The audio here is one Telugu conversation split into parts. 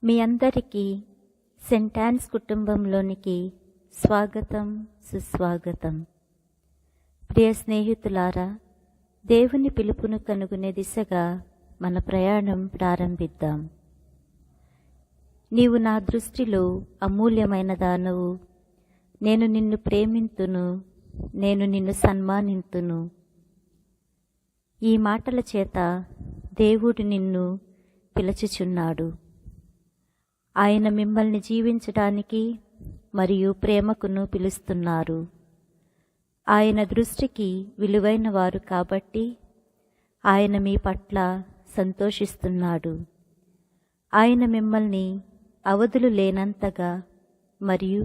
మీ అందరికీ సెయింట్ యాన్స్ కుటుంబంలోనికి స్వాగతం, సుస్వాగతం. ప్రియ స్నేహితులారా, దేవుని పిలుపును కనుగొనే దిశగా మన ప్రయాణం ప్రారంభిద్దాం. నీవు నా దృష్టిలో అమూల్యమైన దానవు, నేను నిన్ను ప్రేమింతును, నేను నిన్ను సన్మానింతును. ఈ మాటల చేత దేవుడు నిన్ను పిలుచుచున్నాడు. ఆయన మిమ్మల్ని జీవించడానికి మరియు ప్రేమకును పిలుస్తున్నారు. ఆయన దృష్టికి విలువైన వారు కాబట్టి ఆయన మీ పట్ల సంతోషిస్తున్నాడు. ఆయన మిమ్మల్ని అవధులు లేనంతగా మరియు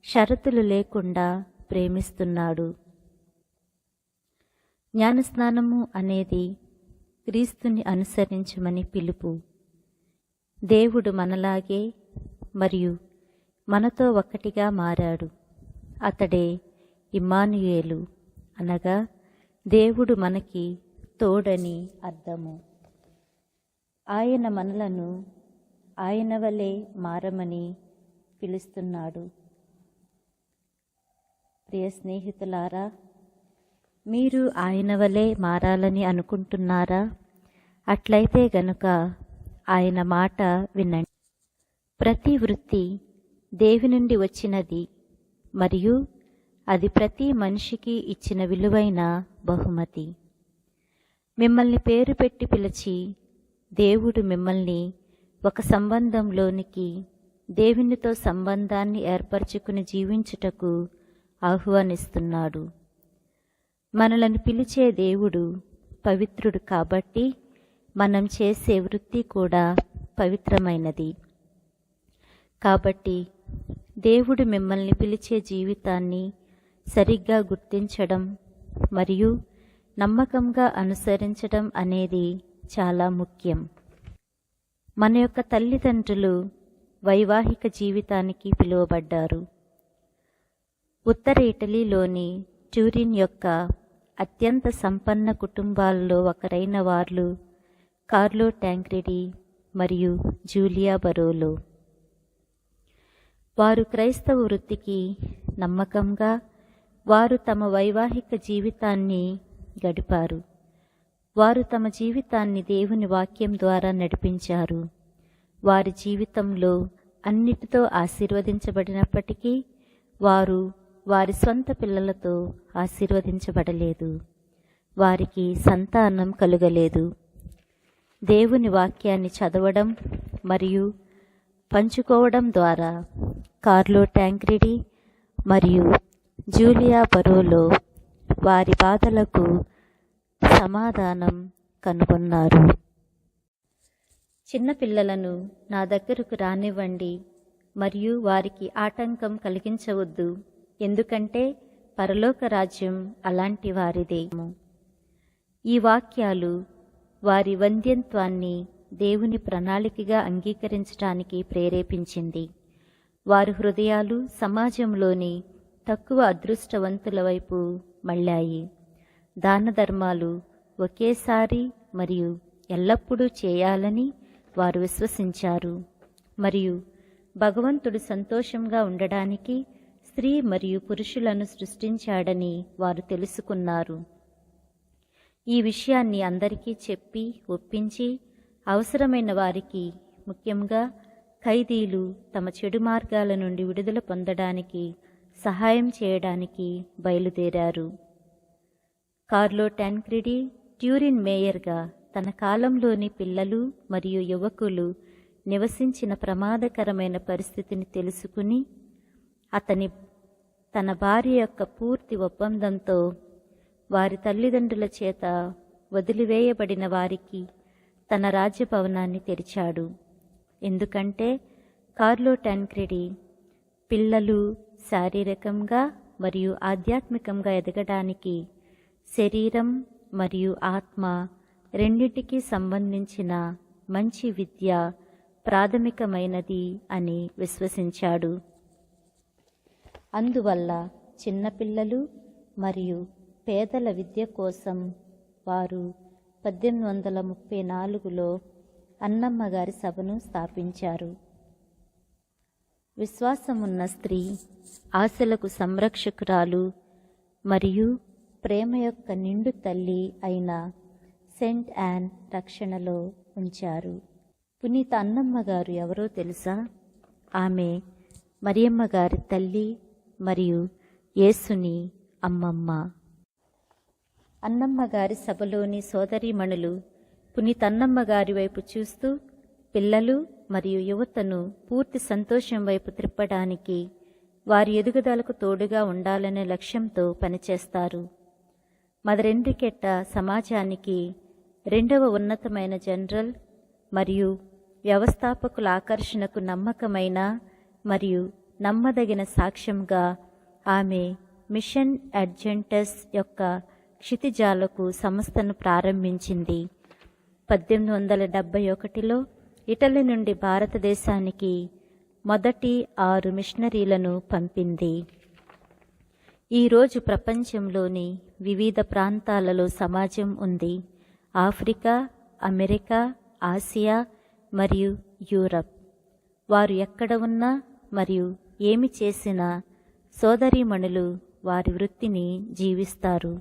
షరతులు లేకుండా ప్రేమిస్తున్నాడు. జ్ఞానస్నానము అనేది క్రీస్తుని అనుసరించమని పిలుపు. దేవుడు మనలాగే మరియు మనతో ఒక్కటిగా మారాడు. అతడే ఇమ్మానుయేలు, అనగా దేవుడు మనకి తోడని అర్థము. ఆయన మనలను ఆయన వలె మారమని పిలుస్తున్నాడు. ప్రియ స్నేహితులారా, మీరు ఆయన వలె మారాలని అనుకుంటున్నారా? అట్లయితే గనుక ఆయన మాట వినండి. ప్రతి వృత్తి దేవుని నుండి వచ్చినది మరియు అది ప్రతి మనిషికి ఇచ్చిన విలువైన బహుమతి. మిమ్మల్ని పేరు పెట్టి పిలిచి దేవుడు మిమ్మల్ని ఒక సంబంధంలోనికి, దేవునితో సంబంధాన్ని ఏర్పరచుకుని జీవించుటకు ఆహ్వానిస్తున్నాడు. మనలను పిలిచే దేవుడు పవిత్రుడు కాబట్టి మనం చేసే వృత్తి కూడా పవిత్రమైనది. కాబట్టి దేవుడు మిమ్మల్ని పిలిచే జీవితాన్ని సరిగ్గా గుర్తించడం మరియు నమ్మకంగా అనుసరించడం అనేది చాలా ముఖ్యం. మన యొక్క తల్లిదండ్రులు వైవాహిక జీవితానికి పిలువబడ్డారు. ఉత్తర ఇటలీలోని ట్యూరిన్ యొక్క అత్యంత సంపన్న కుటుంబాల్లో ఒకరైన వారు కార్లో టాంక్రెడి మరియు జూలియా బరోలో. వారు క్రైస్తవ వృత్తికి నమ్మకంగా వారు తమ వైవాహిక జీవితాన్ని గడిపారు. వారు తమ జీవితాన్ని దేవుని వాక్యం ద్వారా నడిపించారు. వారి జీవితంలో అన్నిటితో ఆశీర్వదించబడినప్పటికీ వారు వారి సొంత పిల్లలతో ఆశీర్వదించబడలేదు. వారికి సంతానం కలుగలేదు. దేవుని వాక్యాన్ని చదవడం మరియు పంచుకోవడం ద్వారా కార్లో టాంక్రెడి మరియు జూలియా బరోలో వారి బాధలకు సమాధానం కనుగొన్నారు. చిన్నపిల్లలను నా దగ్గరకు రానివ్వండి మరియు వారికి ఆటంకం కలిగించవద్దు, ఎందుకంటే పరలోక రాజ్యం అలాంటి వారిదే. ఈ వాక్యాలు వారి వంధ్యత్వాన్ని దేవుని ప్రణాళికగా అంగీకరించడానికి ప్రేరేపించింది. వారి హృదయాలు సమాజంలోని తక్కువ అదృష్టవంతుల వైపు మళ్ళాయి. దాన ధర్మాలు ఒకేసారి మరియు ఎల్లప్పుడూ చేయాలని వారు విశ్వసించారు మరియు భగవంతుడు సంతోషంగా ఉండడానికి స్త్రీ మరియు పురుషులను సృష్టించాడని వారు తెలుసుకున్నారు. ఈ విషయాన్ని అందరికీ చెప్పి ఒప్పించి అవసరమైన వారికి, ముఖ్యంగా ఖైదీలు తమ చెడు మార్గాల నుండి విడుదల పొందడానికి సహాయం చేయడానికి బయలుదేరారు. కార్లో టాంక్రెడి ట్యూరిన్ మేయర్గా తన కాలంలోని పిల్లలు మరియు యువకులు నివసించిన ప్రమాదకరమైన పరిస్థితిని తెలుసుకుని తన భార్య యొక్క పూర్తి ఒప్పందంతో వారి తల్లిదండ్రుల చేత వదిలివేయబడిన వారికి తన రాజ్యభవనాన్ని తెరిచాడు. ఎందుకంటే కార్లో టాంక్రెడి పిల్లలు శారీరకంగా మరియు ఆధ్యాత్మికంగా ఎదగడానికి శరీరం మరియు ఆత్మ రెండింటికి సంబంధించిన మంచి విద్య ప్రాథమికమైనది అని విశ్వసించాడు. అందువల్ల చిన్నపిల్లలు మరియు పేదల విద్య కోసం వారు 1834లో అన్నమ్మ గారి సభను స్థాపించారు. విశ్వాసమున్న స్త్రీ, ఆశలకు సంరక్షకురాలు మరియు ప్రేమ యొక్క నిండు తల్లి అయిన సెయింట్ యాన్ రక్షణలో ఉంచారు. పునీత అన్నమ్మ గారు ఎవరో తెలుసా? ఆమె మరియమ్మ గారి తల్లి మరియు యేసుని అమ్మమ్మ. అన్నమ్మ గారి సభలోని సోదరీమణులు పునీత అన్నమ్మ గారి వైపు చూస్తూ పిల్లలు మరియు యువతను పూర్తి సంతోషం వైపు త్రిప్పడానికి, వారి ఎదుగుదలకు తోడుగా ఉండాలనే లక్ష్యంతో పనిచేస్తారు. మదర్ ఎన్రికెట్ట సమాజానికి రెండవ ఉన్నతమైన జనరల్ మరియు వ్యవస్థాపకుల ఆకర్షణకు నమ్మకమైన మరియు నమ్మదగిన సాక్ష్యంగా ఆమె మిషన్ అడ్జెంటస్ యొక్క క్షితిజాలకు సంస్థను ప్రారంభించింది. 1871లో ఇటలీ నుండి భారతదేశానికి మొదటి 6 మిషనరీలను పంపింది. ఈరోజు ప్రపంచంలోని వివిధ ప్రాంతాలలో సమాజం ఉంది. ఆఫ్రికా, అమెరికా, ఆసియా మరియు యూరప్. వారు ఎక్కడ ఉన్నా మరియు ఏమి చేసినా సోదరీమణులు వారి వృత్తిని జీవిస్తారు.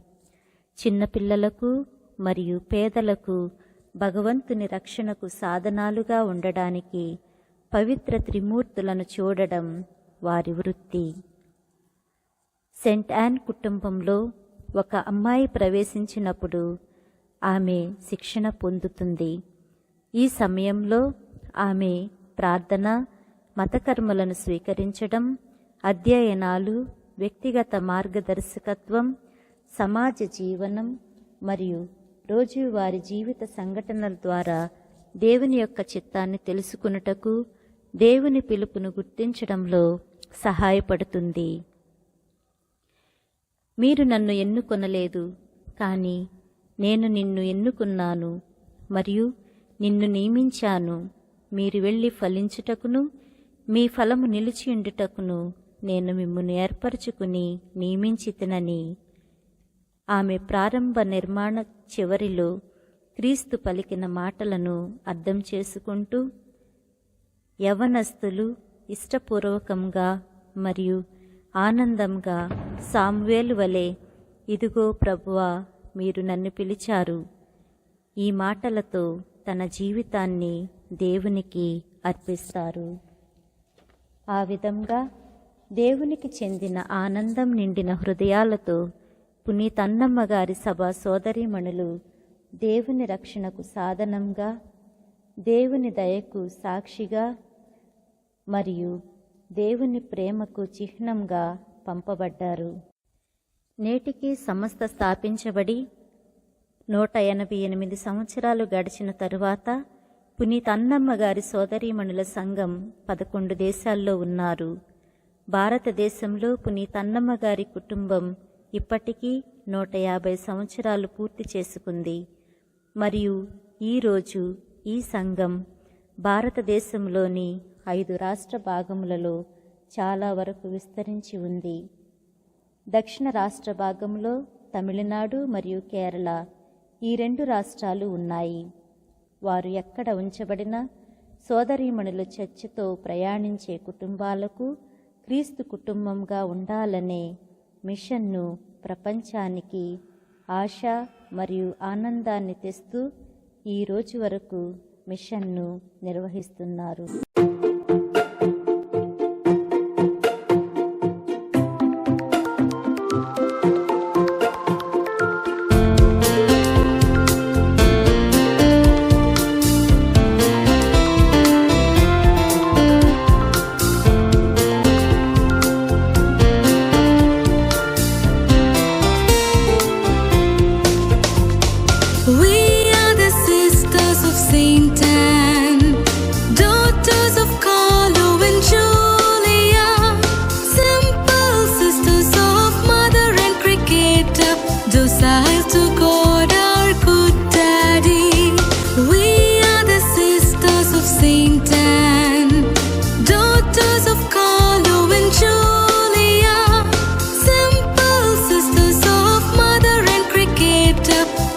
చిన్నపిల్లలకు మరియు పేదలకు భగవంతుని రక్షణకు సాధనాలుగా ఉండడానికి పవిత్ర త్రిమూర్తులను చూడడం వారి వృత్తి. సెయింట్ యాన్ కుటుంబంలో ఒక అమ్మాయి ప్రవేశించినప్పుడు ఆమె శిక్షణ పొందుతుంది. ఈ సమయంలో ఆమె ప్రార్థన, మతకర్మలను స్వీకరించడం, అధ్యయనాలు, వ్యక్తిగత మార్గదర్శకత్వం, సమాజ జీవనం మరియు రోజువారీ జీవిత సంఘటనల ద్వారా దేవుని యొక్క చిత్తాన్ని తెలుసుకున్నటకు, దేవుని పిలుపును గుర్తించడంలో సహాయపడుతుంది. మీరు నన్ను ఎన్నుకొనలేదు, కానీ నేను నిన్ను ఎన్నుకున్నాను మరియు నిన్ను నియమించాను. మీరు వెళ్ళి ఫలించుటకును మీ ఫలము నిలిచియుండుటకును నేను మిమ్మును ఏర్పరచుకుని నియమించితినని ఆమె ప్రారంభ నిర్మాణ చివరిలో క్రీస్తు పలికిన మాటలను అర్థం చేసుకుంటూ, యవనస్తులు ఇష్టపూర్వకంగా మరియు ఆనందంగా సామువేలు వలె, ఇదిగో ప్రభువా, మీరు నన్ను పిలిచారు, ఈ మాటలతో తన జీవితాన్ని దేవునికి అర్పిస్తారు. ఆ విధంగా దేవునికి చెందిన ఆనందం నిండిన హృదయాలతో పునీత అన్నమ్మ గారి సభ సోదరీమణులు దేవుని రక్షణకు సాధనంగా, దేవుని దయకు సాక్షిగా మరియు దేవుని ప్రేమకు చిహ్నంగా పంపబడ్డారు. నేటికి సంస్థ స్థాపించబడి 188 సంవత్సరాలు గడిచిన తరువాత పునీత అన్నమ్మ గారి సోదరీమణుల సంఘం 11 దేశాల్లో ఉన్నారు. భారతదేశంలో పునీత అన్నమ్మ గారి కుటుంబం ఇప్పటికీ 150 సంవత్సరాలు పూర్తి చేసుకుంది మరియు ఈరోజు ఈ సంఘం భారతదేశంలోని 5 రాష్ట్ర భాగములలో చాలా వరకు విస్తరించి ఉంది. దక్షిణ రాష్ట్ర భాగంలో తమిళనాడు మరియు కేరళ, ఈ 2 రాష్ట్రాలు ఉన్నాయి. వారు ఎక్కడ ఉంచబడినా సోదరీమణుల చర్చతో ప్రయాణించే కుటుంబాలకు క్రీస్తు కుటుంబంగా ఉండాలనే మిషన్ను ప్రపంచానికి ఆశ మరియు ఆనందాన్ని తెస్తూ ఈ రోజు వరకు మిషన్ను నిర్వహిస్తున్నారు.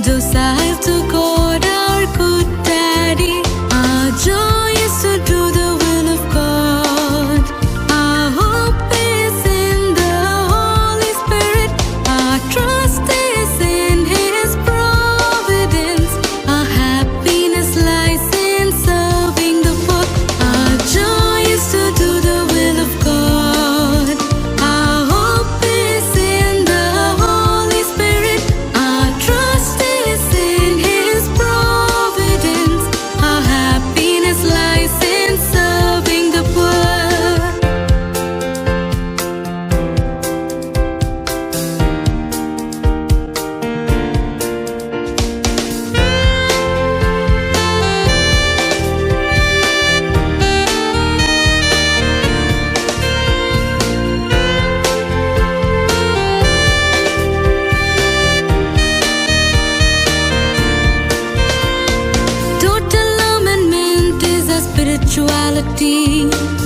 Docile to spirituality.